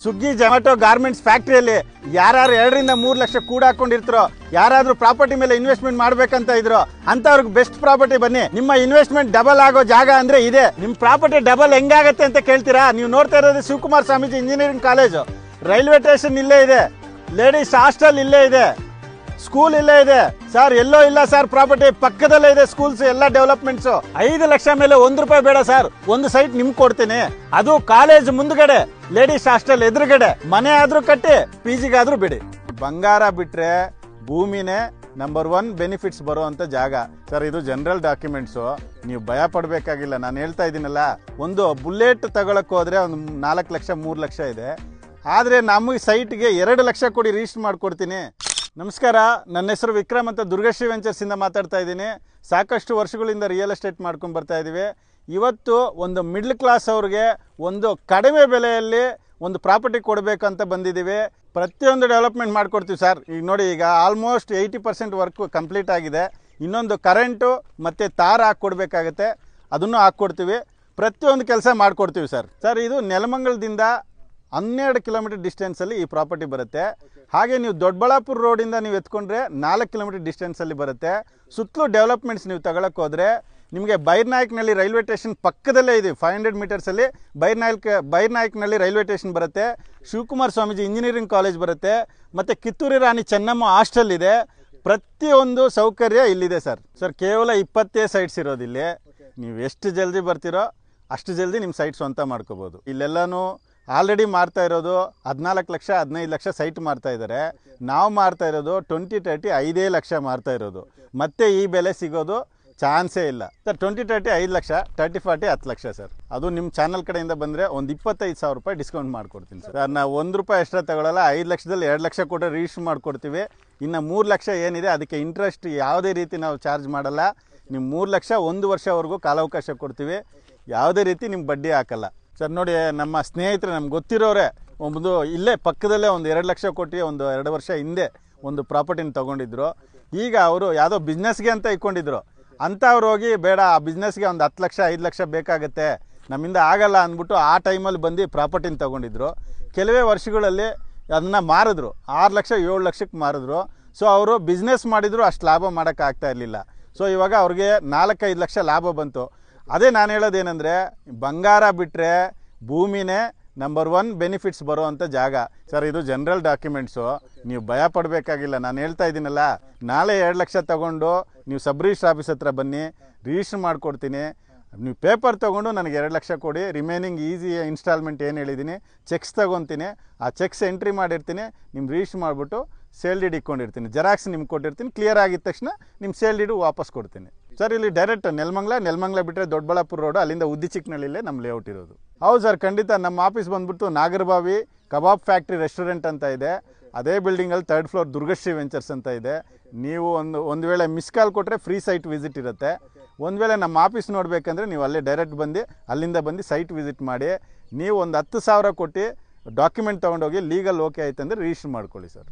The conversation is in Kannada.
ಸ್ವಿಗ್ಗಿ ಜೊಮ್ಯಾಟೊ ಗಾರ್ಮೆಂಟ್ಸ್ ಫ್ಯಾಕ್ಟರಿಯಲ್ಲಿ ಯಾರು 2ರಿಂದ 3 ಲಕ್ಷ ಕೂಡ ಹಾಕೊಂಡಿರ್ತಾರೋ ಯಾರಾದ್ರೂ ಪ್ರಾಪರ್ಟಿ ಮೇಲೆ ಇನ್ವೆಸ್ಟ್ಮೆಂಟ್ ಮಾಡ್ಬೇಕಂತ ಇದ್ರು ಅಂತವ್ರಿಗೆ ಬೆಸ್ಟ್ ಪ್ರಾಪರ್ಟಿ ಬನ್ನಿ. ನಿಮ್ಮ ಇನ್ವೆಸ್ಟ್ಮೆಂಟ್ ಡಬಲ್ ಆಗೋ ಜಾಗ ಅಂದ್ರೆ ಇದೆ. ನಿಮ್ಮ ಪ್ರಾಪರ್ಟಿ ಡಬಲ್ ಹೆಂಗಾಗತ್ತೆ ಅಂತ ಕೇಳ್ತೀರಾ? ನೀವು ನೋಡ್ತಾ ಇರೋದು Shivakumar Swamiji engineering college, railway station ಇಲ್ಲೇ ಇದೆ, ಲೇಡೀಸ್ ಹಾಸ್ಟೆಲ್ ಇಲ್ಲೇ ಇದೆ, ಸ್ಕೂಲ್ ಇಲ್ಲೇ ಇದೆ ಸರ್. ಎಲ್ಲೋ ಇಲ್ಲ ಸರ್, ಪ್ರಾಪರ್ಟಿ ಪಕ್ಕದಲ್ಲೇ ಇದೆ, ಸ್ಕೂಲ್ಸ್ ಎಲ್ಲ ಡೆವಲಪ್ಮೆಂಟ್ಸ್. 5 ಲಕ್ಷ ಮೇಲೆ 1 ರೂಪಾಯಿ ಬೇಡ ಸರ್, ಒಂದು ಸೈಟ್ ನಿಮ್ಗೆ ಕೊಡ್ತೀನಿ. ಅದು ಕಾಲೇಜ್ ಮುಂದ್ಗಡೆ, ಲೇಡೀಸ್ ಹಾಸ್ಟೆಲ್ ಎದುರುಗಡೆ, ಮನೆ ಆದ್ರೂ ಕಟ್ಟಿ, ಪಿಜಿಗಾದ್ರೂ ಬಿಡಿ. ಬಂಗಾರ ಬಿಟ್ರೆ ಭೂಮಿನೇ ನಂಬರ್ 1 ಬೆನಿಫಿಟ್ಸ್ ಬರುವಂತ ಜಾಗ ಸರ್. ಇದು ಜನರಲ್ ಡಾಕ್ಯುಮೆಂಟ್ಸು, ನೀವು ಭಯ ಪಡಬೇಕಾಗಿಲ್ಲ. ನಾನು ಹೇಳ್ತಾ ಇದ್ದೀನಲ್ಲ, ಒಂದು ಬುಲೆಟ್ ತಗೊಳಕ್ ಹೋದ್ರೆ ಒಂದು 4 ಲಕ್ಷ 3 ಲಕ್ಷ ಇದೆ. ಆದ್ರೆ ನಮಗೆ ಸೈಟ್ಗೆ 2 ಲಕ್ಷ ಕೊಡಿ ರಿಜಿಸ್ಟರ್ ಮಾಡ್ಕೊಡ್ತೀನಿ. ನಮಸ್ಕಾರ, ನನ್ನ ಹೆಸರು ವಿಕ್ರಮ್ ಅಂತ ದುರ್ಗಶ್ರೀ ವೆಂಚರ್ಸ್ ಇಂದ ಮಾತಾಡ್ತಾ ಇದ್ದೀನಿ. ಸಾಕಷ್ಟು ವರ್ಷಗಳಿಂದ ರಿಯಲ್ ಎಸ್ಟೇಟ್ ಮಾಡ್ಕೊಂಡು ಬರ್ತಾ ಇದ್ದೀವಿ. ಇವತ್ತು ಒಂದು ಮಿಡ್ಲ್ ಕ್ಲಾಸ್ ಅವ್ರಿಗೆ ಒಂದು ಕಡಿಮೆ ಬೆಲೆಯಲ್ಲಿ ಒಂದು ಪ್ರಾಪರ್ಟಿ ಕೊಡಬೇಕಂತ ಬಂದಿದ್ದೀವಿ. ಪ್ರತಿಯೊಂದು ಡೆವಲಪ್ಮೆಂಟ್ ಮಾಡ್ಕೊಡ್ತೀವಿ ಸರ್. ಈಗ ನೋಡಿ, ಈಗ ಆಲ್ಮೋಸ್ಟ್ 80% ವರ್ಕ್ ಕಂಪ್ಲೀಟ್ ಆಗಿದೆ. ಇನ್ನೊಂದು ಕರೆಂಟು ಮತ್ತು ತಾರ ಹಾಕ್ಕೊಡ್ಬೇಕಾಗತ್ತೆ, ಅದನ್ನು ಹಾಕ್ಕೊಡ್ತೀವಿ. ಪ್ರತಿಯೊಂದು ಕೆಲಸ ಮಾಡಿಕೊಡ್ತೀವಿ ಸರ್. ಇದು ನೆಲಮಂಗಲದಿಂದ 12 ಕಿಲೋಮೀಟರ್ ಡಿಸ್ಟೆನ್ಸಲ್ಲಿ ಈ ಪ್ರಾಪರ್ಟಿ ಬರುತ್ತೆ. ಹಾಗೆ ನೀವು ದೊಡ್ಡಬಳ್ಳಾಪುರ ರೋಡಿಂದ ನೀವು ಎತ್ಕೊಂಡ್ರೆ 4 ಕಿಲೋಮೀಟರ್ ಡಿಸ್ಟೆನ್ಸಲ್ಲಿ ಬರುತ್ತೆ. ಸುತ್ತಲೂ ಡೆವಲಪ್ಮೆಂಟ್ಸ್ ನೀವು ತಗೊಳಕ್ಕೆ ಹೋದರೆ ನಿಮಗೆ ಬೈರ್ನಾಯಕ್ನಲ್ಲಿ ರೈಲ್ವೆ ಸ್ಟೇಷನ್ ಪಕ್ಕದಲ್ಲೇ ಇದೆ. 500 ಮೀಟರ್ಸಲ್ಲಿ ಬೈರ್ನಾಯಕ್ನಲ್ಲಿ ರೈಲ್ವೆ ಸ್ಟೇಷನ್ ಬರುತ್ತೆ. ಶಿವಕುಮಾರ್ ಸ್ವಾಮೀಜಿ ಇಂಜಿನಿಯರಿಂಗ್ ಕಾಲೇಜ್ ಬರುತ್ತೆ. ಮತ್ತು ಕಿತ್ತೂರು ರಾಣಿ ಚೆನ್ನಮ್ಮ ಹಾಸ್ಟೆಲ್ ಇದೆ. ಪ್ರತಿಯೊಂದು ಸೌಕರ್ಯ ಇಲ್ಲಿದೆ ಸರ್. ಕೇವಲ 20 ಸೈಟ್ಸ್ ಇರೋದಿಲ್ಲಿ. ನೀವು ಎಷ್ಟು ಜಲ್ದಿ ಬರ್ತೀರೋ ಅಷ್ಟು ಜಲ್ದಿ ನಿಮ್ಮ ಸೈಟ್ ಸ್ವಂತ ಮಾಡ್ಕೋಬೋದು. ಇಲ್ಲೆಲ್ಲನೂ ಆಲ್ರೆಡಿ ಮಾರ್ತಾ ಇರೋದು 14 ಲಕ್ಷ 15 ಲಕ್ಷ ಸೈಟ್ ಮಾರ್ತಾ ಇದ್ದಾರೆ. ನಾವು ಮಾರ್ತಾ ಇರೋದು 20-30 5 ಲಕ್ಷ ಮಾರ್ತಾ ಇರೋದು. ಮತ್ತೆ ಈ ಬೆಲೆ ಸಿಗೋದು ಚಾನ್ಸೇ ಇಲ್ಲ ಸರ್. 20-30 5 ಲಕ್ಷ, 30-40 10 ಲಕ್ಷ ಸರ್. ಅದು ನಿಮ್ಮ ಚಾನಲ್ ಕಡೆಯಿಂದ ಬಂದರೆ ಒಂದು 25,000 ರೂಪಾಯಿ ಡಿಸ್ಕೌಂಟ್ ಮಾಡ್ಕೊಡ್ತೀನಿ ಸರ್. ನಾವು 1 ರೂಪಾಯಿ ಎಕ್ಸ್ಟ್ರಾ ತಗೊಳ್ಳಲ್ಲ. 5 ಲಕ್ಷದಲ್ಲಿ 2 ಲಕ್ಷ ಕೊಟ್ಟರೆ ರಿಜಿಸ್ಟರ್ ಮಾಡಿಕೊಡ್ತೀವಿ. ಇನ್ನು 3 ಲಕ್ಷ ಏನಿದೆ ಅದಕ್ಕೆ ಇಂಟ್ರೆಸ್ಟ್ ಯಾವುದೇ ರೀತಿ ನಾವು ಚಾರ್ಜ್ ಮಾಡಲ್ಲ. ನಿಮ್ಮ 3 ಲಕ್ಷ 1 ವರ್ಷವರೆಗೂ ಕಾಲಾವಕಾಶ ಕೊಡ್ತೀವಿ. ಯಾವುದೇ ರೀತಿ ನಿಮ್ಗೆ ಬಡ್ಡಿ ಹಾಕಲ್ಲ ಸರ್. ನೋಡಿ, ನಮ್ಮ ಸ್ನೇಹಿತರು ನಮ್ಗೆ ಗೊತ್ತಿರೋರೆ ಒಂದು ಇಲ್ಲೇ ಪಕ್ಕದಲ್ಲೇ ಒಂದು 2 ಲಕ್ಷ ಕೊಟ್ಟು ಒಂದು 2 ವರ್ಷ ಹಿಂದೆ ಒಂದು ಪ್ರಾಪರ್ಟಿನ ತೊಗೊಂಡಿದ್ರು. ಈಗ ಅವರು ಯಾವುದೋ ಬಿಸ್ನೆಸ್ಗೆ ಅಂತ ಇಟ್ಕೊಂಡಿದ್ರು. ಅಂಥವ್ರು ಹೋಗಿ ಬೇಡ, ಆ ಬಿಸ್ನೆಸ್ಗೆ ಒಂದು 10 ಲಕ್ಷ 5 ಲಕ್ಷ ಬೇಕಾಗುತ್ತೆ, ನಮ್ಮಿಂದ ಆಗಲ್ಲ ಅಂದ್ಬಿಟ್ಟು ಆ ಟೈಮಲ್ಲಿ ಬಂದು ಪ್ರಾಪರ್ಟಿನ ತೊಗೊಂಡಿದ್ರು. ಕೆಲವೇ ವರ್ಷಗಳಲ್ಲಿ ಅದನ್ನು ಮಾರಿದ್ರು. 6 ಲಕ್ಷ 7 ಲಕ್ಷಕ್ಕೆ ಮಾರಿದ್ರು. ಸೊ ಅವರು ಬಿಸ್ನೆಸ್ ಮಾಡಿದ್ರು, ಅಷ್ಟು ಲಾಭ ಮಾಡೋಕ್ಕಾಗ್ತಾ ಇರಲಿಲ್ಲ. ಸೊ ಇವಾಗ ಅವ್ರಿಗೆ 4-5 ಲಕ್ಷ ಲಾಭ ಬಂತು. ಅದೇ ನಾನು ಹೇಳೋದೇನೆಂದರೆ, ಬಂಗಾರ ಬಿಟ್ಟರೆ ಭೂಮಿನೇ ನಂಬರ್ 1 ಬೆನಿಫಿಟ್ಸ್ ಬರುವಂಥ ಜಾಗ ಸರ್. ಇದು ಜನರಲ್ ಡಾಕ್ಯುಮೆಂಟ್ಸು, ನೀವು ಭಯ ಪಡಬೇಕಾಗಿಲ್ಲ. ನಾನು ಹೇಳ್ತಾ ಇದ್ದೀನಲ್ಲ, ನಾಳೆ 2 ಲಕ್ಷ ತೊಗೊಂಡು ನೀವು ಸಬ್ ರಿಜಿಸ್ಟ್ರ್ ಆಫೀಸ್ ಹತ್ರ ಬನ್ನಿ, ರಿಜಿಸ್ಟ್ರ್ ಮಾಡಿಕೊಡ್ತೀನಿ. ನೀವು ಪೇಪರ್ ತೊಗೊಂಡು ನನಗೆ 2 ಲಕ್ಷ ಕೊಡಿ. ರಿಮೈನಿಂಗ್ ಈಸಿ ಇನ್ಸ್ಟಾಲ್ಮೆಂಟ್ ಏನು ಹೇಳಿದ್ದೀನಿ, ಚೆಕ್ಸ್ ತೊಗೊತೀನಿ. ಆ ಚೆಕ್ಸ್ ಎಂಟ್ರಿ ಮಾಡಿರ್ತೀನಿ, ನಿಮ್ಮ ರಿಜಿಸ್ಟ್ರ್ ಮಾಡಿಬಿಟ್ಟು ಸೇಲ್ ಡೀಡ್ ಇಟ್ಕೊಂಡಿರ್ತೀನಿ. ಜೆರಾಕ್ಸ್ ನಿಮ್ಗೆ ಕೊಟ್ಟಿರ್ತೀನಿ. ಕ್ಲಿಯರ್ ಆಗಿದ ತಕ್ಷಣ ನಿಮ್ಮ ಸೇಲ್ ಡೀಡು ವಾಪಸ್ ಕೊಡ್ತೀನಿ ಸರ್. ಇಲ್ಲಿ ಡೈರೆಕ್ಟ್ ನೆಲಮಂಗಲ ಬಿಟ್ಟರೆ ದೊಡ್ಡಬಳ್ಳಾಪುರ ರೋಡು, ಅಲ್ಲಿಂದ ಉದ್ದಿಚಿಕ್ಕನಹಳ್ಳಿಲೇ ನಮ್ಮ ಲೇಔಟ್ ಇರೋದು. ಹೌದು ಸರ್, ಖಂಡಿತ. ನಮ್ಮ ಆಫೀಸ್ ಬಂದುಬಿಟ್ಟು ನಾಗರಬಾವಿ ಕಬಾಬ್ ಫ್ಯಾಕ್ಟ್ರಿ ರೆಸ್ಟೋರೆಂಟ್ ಅಂತ ಇದೆ. ಅದೇ ಬಿಲ್ಡಿಂಗಲ್ಲಿ 3rd ಫ್ಲೋರ್ ದುರ್ಗಶ್ರೀ ವೆಂಚರ್ಸ್ ಅಂತ ಇದೆ. ನೀವು ಒಂದು ವೇಳೆ ಮಿಸ್ ಕಾಲ್ ಕೊಟ್ಟರೆ ಫ್ರೀ ಸೈಟ್ ವಿಸಿಟ್ ಇರುತ್ತೆ. ಒಂದು ವೇಳೆ ನಮ್ಮ ಆಫೀಸ್ ನೋಡಬೇಕಂದ್ರೆ ನೀವು ಅಲ್ಲೇ ಡೈರೆಕ್ಟ್ ಬಂದು ಅಲ್ಲಿಂದ ಬಂದು ಸೈಟ್ ವಿಸಿಟ್ ಮಾಡಿ, ನೀವು ಒಂದು 10,000 ಕೊಟ್ಟು ಡಾಕ್ಯುಮೆಂಟ್ ತೊಗೊಂಡೋಗಿ ಲೀಗಲ್ ಓಕೆ ಆಯ್ತು ಅಂದರೆ ರಿಜಿಸ್ಟರ್ ಮಾಡ್ಕೊಳ್ಳಿ ಸರ್.